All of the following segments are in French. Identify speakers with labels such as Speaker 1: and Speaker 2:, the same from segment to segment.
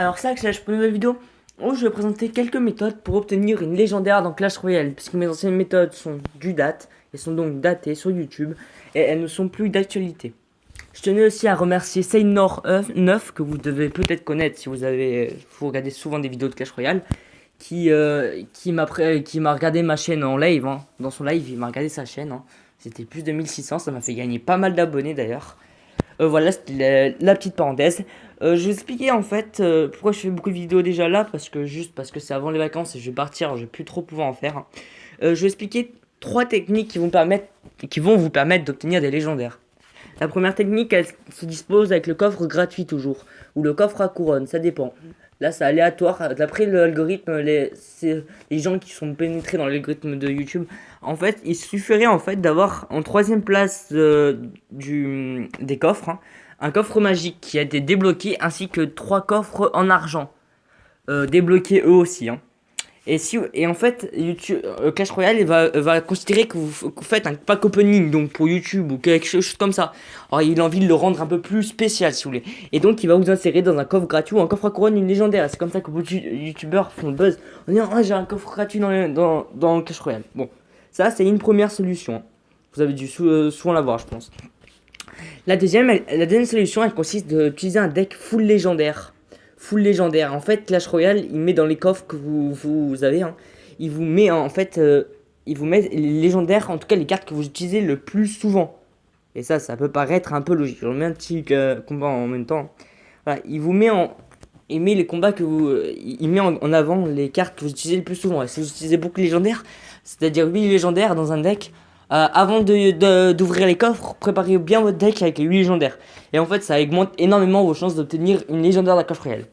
Speaker 1: Alors ça, c'est pour une nouvelle vidéo où je vais présenter quelques méthodes pour obtenir une légendaire dans Clash Royale. Puisque mes anciennes méthodes sont du date, elles sont donc datées sur YouTube et elles ne sont plus d'actualité. Je tenais aussi à remercier Saynor9 que vous devez peut-être connaître si vous regardez souvent des vidéos de Clash Royale, qui m'a regardé ma chaîne en live, hein. Dans son live, il m'a regardé sa chaîne, hein. C'était plus de 1600, ça m'a fait gagner pas mal d'abonnés d'ailleurs. Voilà, c'était la petite parenthèse. Je vais expliquer en fait pourquoi je fais beaucoup de vidéos déjà là, parce que c'est avant les vacances et je vais partir, je vais plus trop pouvoir en faire, hein. Je vais expliquer trois techniques qui vont vous permettre d'obtenir des légendaires. La première technique, elle se dispose avec le coffre gratuit toujours, ou le coffre à couronne, ça dépend. Là, c'est aléatoire. D'après l'algorithme, les gens qui sont pénétrés dans l'algorithme de YouTube, en fait, il suffirait en fait d'avoir en troisième place des coffres, hein, un coffre magique qui a été débloqué, ainsi que trois coffres en argent, débloqués eux aussi, hein. Et en fait, YouTube, Clash Royale va considérer que vous faites un pack opening donc pour YouTube ou quelque chose comme ça. Alors il a envie de le rendre un peu plus spécial si vous voulez. Et donc il va vous insérer dans un coffre gratuit ou un coffre à couronne une légendaire. C'est comme ça que beaucoup de YouTubeurs font le buzz en disant ah j'ai un coffre gratuit dans Clash Royale. Bon, ça c'est une première solution. Vous avez dû souvent l'avoir je pense. La deuxième solution elle consiste d'utiliser un deck full légendaire. Full légendaire. En fait, Clash Royale, il met dans les coffres que vous avez, hein, il vous met en fait, il vous met les légendaires, en tout cas les cartes que vous utilisez le plus souvent. Et ça peut paraître un peu logique. Je remets un petit combat en même temps. Voilà, il met les combats il met en avant les cartes que vous utilisez le plus souvent. Et si vous utilisez beaucoup de légendaires, c'est-à-dire 8 légendaires dans un deck, avant d'ouvrir les coffres, préparez bien votre deck avec les 8 légendaires. Et en fait, ça augmente énormément vos chances d'obtenir une légendaire d'un coffre réel.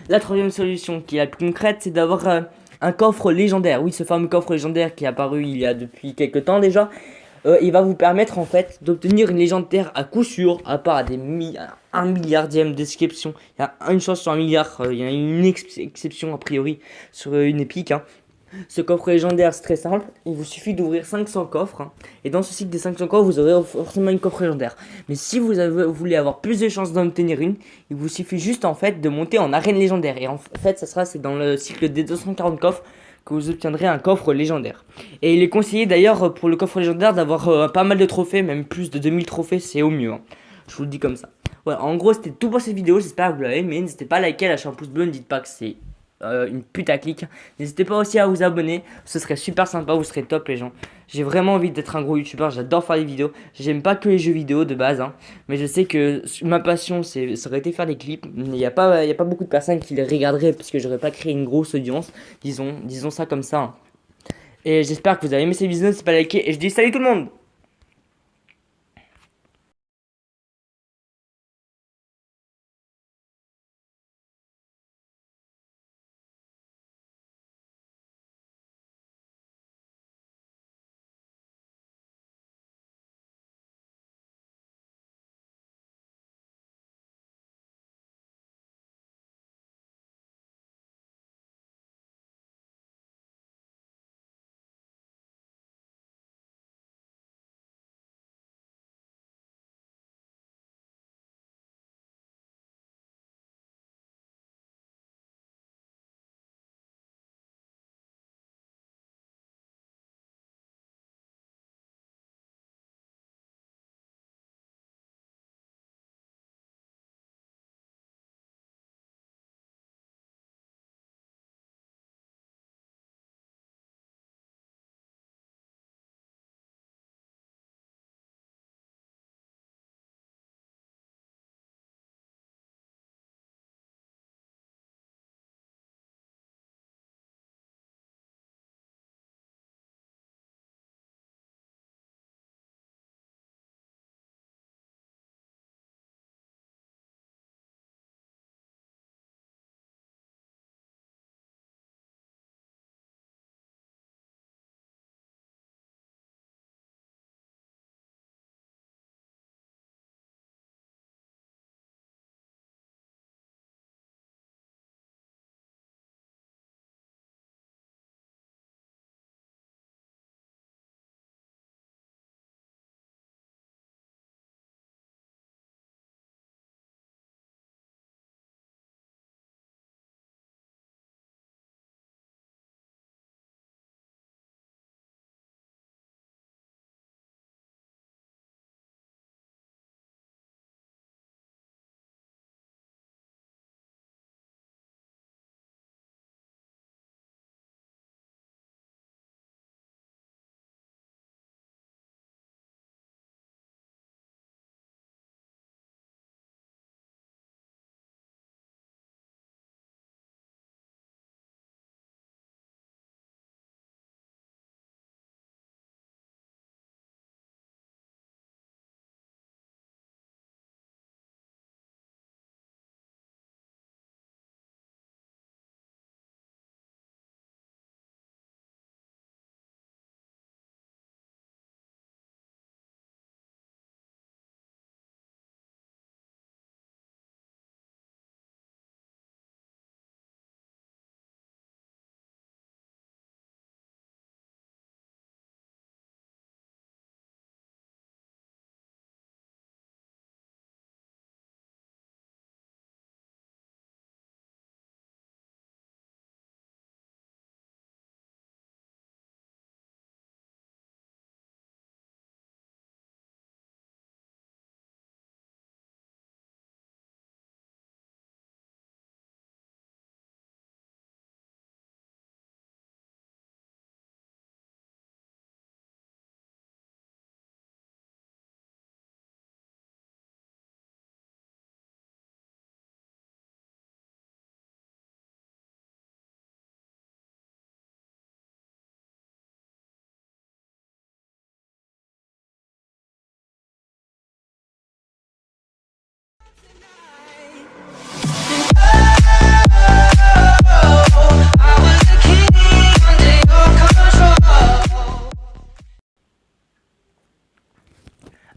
Speaker 1: La troisième solution qui est la plus concrète, c'est d'avoir un coffre légendaire. Oui, ce fameux coffre légendaire qui est apparu il y a depuis quelques temps déjà. Il va vous permettre en fait d'obtenir une légendaire à coup sûr, à part un milliardième d'exception. Il y a une chance sur un milliard, il y a une exception a priori sur une épique, hein. Ce coffre légendaire, c'est très simple. Il vous suffit d'ouvrir 500 coffres, hein. Et dans ce cycle des 500 coffres, vous aurez forcément une coffre légendaire. Mais si vous voulez avoir plus de chances d'en obtenir une, il vous suffit juste en fait de monter en arène légendaire. Et en fait, c'est dans le cycle des 240 coffres que vous obtiendrez un coffre légendaire. Et il est conseillé d'ailleurs pour le coffre légendaire d'avoir pas mal de trophées, même plus de 2000 trophées, c'est au mieux, hein. Je vous le dis comme ça. Voilà, en gros, c'était tout pour cette vidéo. J'espère que vous l'avez aimé. N'hésitez pas à liker, lâcher un pouce bleu. Ne dites pas que c'est une putaclic. N'hésitez pas aussi à vous abonner, ce serait super sympa, vous serez top les gens. J'ai vraiment envie d'être un gros youtubeur, j'adore faire des vidéos. J'aime pas que les jeux vidéo de base, hein, mais je sais que ma passion ça aurait été faire des clips. Il y a pas beaucoup de personnes qui les regarderaient parce que j'aurais pas créé une grosse audience, disons ça comme ça, hein. Et j'espère que vous avez aimé cette vidéo, n'hésitez pas à liker et je dis salut tout le monde.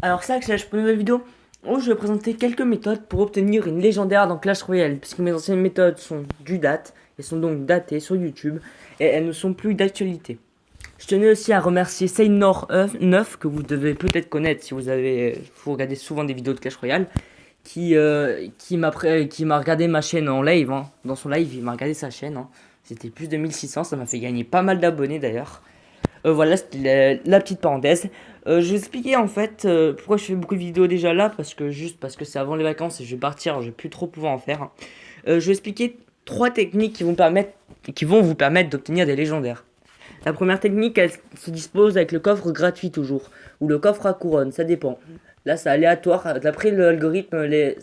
Speaker 1: Alors ça, c'est pour une nouvelle vidéo où je vais présenter quelques méthodes pour obtenir une légendaire dans Clash Royale, puisque mes anciennes méthodes sont du date, et sont donc datées sur YouTube, et elles ne sont plus d'actualité. Je tenais aussi à remercier Saynor9, que vous devez peut-être connaître si vous regardez souvent des vidéos de Clash Royale, qui m'a regardé ma chaîne en live, hein. Dans son live, il m'a regardé sa chaîne, hein. C'était plus de 1600, ça m'a fait gagner pas mal d'abonnés d'ailleurs. Voilà, c'était la petite parenthèse. Je vais expliquer en fait pourquoi je fais beaucoup de vidéos déjà là, parce que c'est avant les vacances et je vais partir, je vais plus trop pouvoir en faire. Je vais expliquer trois techniques qui vont vous permettre d'obtenir des légendaires. La première technique, elle se dispose avec le coffre gratuit toujours, ou le coffre à couronne, ça dépend. Là, c'est aléatoire. D'après l'algorithme, les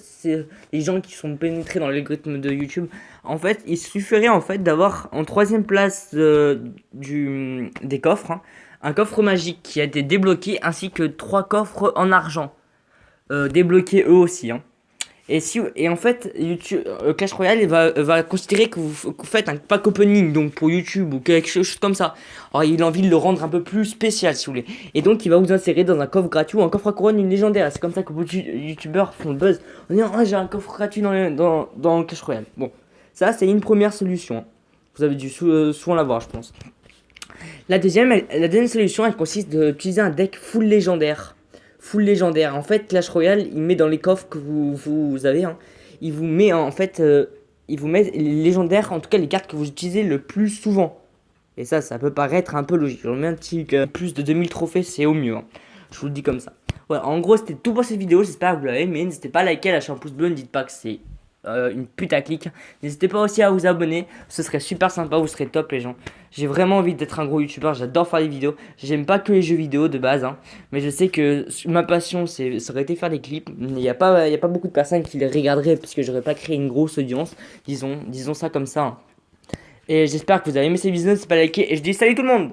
Speaker 1: gens qui sont pénétrés dans l'algorithme de YouTube, en fait, il suffirait en fait d'avoir en troisième place des coffres, hein, un coffre magique qui a été débloqué, ainsi que trois coffres en argent débloqués eux aussi, hein. Et en fait, YouTube, Clash Royale va considérer que vous faites un pack opening donc pour YouTube ou quelque chose comme ça. Alors il a envie de le rendre un peu plus spécial si vous voulez. Et donc il va vous insérer dans un coffre gratuit ou un coffre à couronne une légendaire. C'est comme ça que beaucoup de youtubeurs font le buzz en disant ah, j'ai un coffre gratuit dans Clash Royale. Bon, ça c'est une première solution. Vous avez dû souvent l'avoir je pense. La deuxième solution elle consiste d'utiliser un deck full légendaire. Full légendaire. En fait, Clash Royale, il met dans les coffres que vous avez, hein, il vous met en fait, il vous met les légendaires, en tout cas les cartes que vous utilisez le plus souvent. Et ça peut paraître un peu logique. Je mets un petit plus de 2000 trophées, c'est au mieux, hein. Je vous le dis comme ça. Voilà, en gros, c'était tout pour cette vidéo. J'espère que vous l'avez aimé. N'hésitez pas à liker, lâcher un pouce bleu. Ne dites pas que c'est une putaclic. N'hésitez pas aussi à vous abonner. Ce serait super sympa. Vous serez top, les gens. J'ai vraiment envie d'être un gros youtubeur. J'adore faire des vidéos. J'aime pas que les jeux vidéo de base, hein. Mais je sais que ma passion, ça aurait été faire des clips. Il n'y a pas beaucoup de personnes qui les regarderaient puisque j'aurais pas créé une grosse audience. Disons ça comme ça, hein. Et j'espère que vous avez aimé cette vidéo. N'hésitez pas à liker. Et je dis salut tout le monde!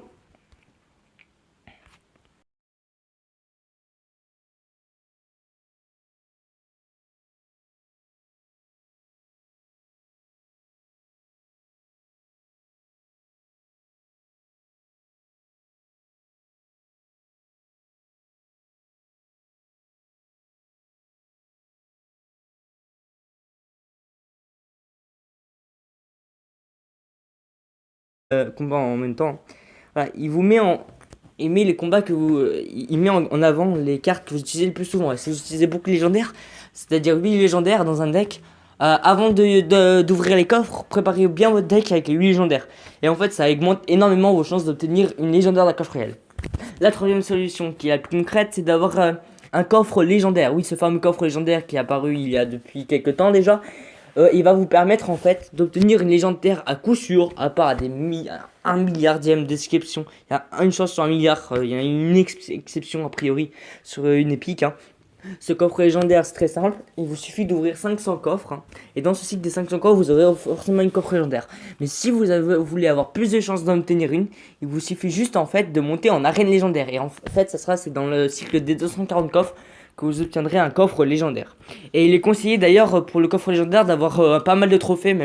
Speaker 1: Combat en même temps. Voilà, il met les combats il met en avant les cartes que vous utilisez le plus souvent. Et si vous utilisez beaucoup légendaires, c'est-à-dire 8 légendaires dans un deck, avant d'ouvrir les coffres, préparez bien votre deck avec les 8 légendaires. Et en fait, ça augmente énormément vos chances d'obtenir une légendaire d'un coffre réel. La troisième solution, qui est la plus concrète, c'est d'avoir un coffre légendaire. Oui, ce fameux coffre légendaire qui est apparu il y a depuis quelques temps déjà. Il va vous permettre en fait d'obtenir une légendaire à coup sûr, à part un milliardième d'exception. Il y a une chance sur un milliard, il y a une exception a priori sur une épique, hein. Ce coffre légendaire c'est très simple, il vous suffit d'ouvrir 500 coffres, hein. Et dans ce cycle des 500 coffres vous aurez forcément une coffre légendaire. Mais si vous voulez avoir plus de chances d'en obtenir une, il vous suffit juste en fait de monter en arène légendaire. Et en fait c'est dans le cycle des 240 coffres que vous obtiendrez un coffre légendaire. Et il est conseillé d'ailleurs pour le coffre légendaire d'avoir pas mal de trophées, même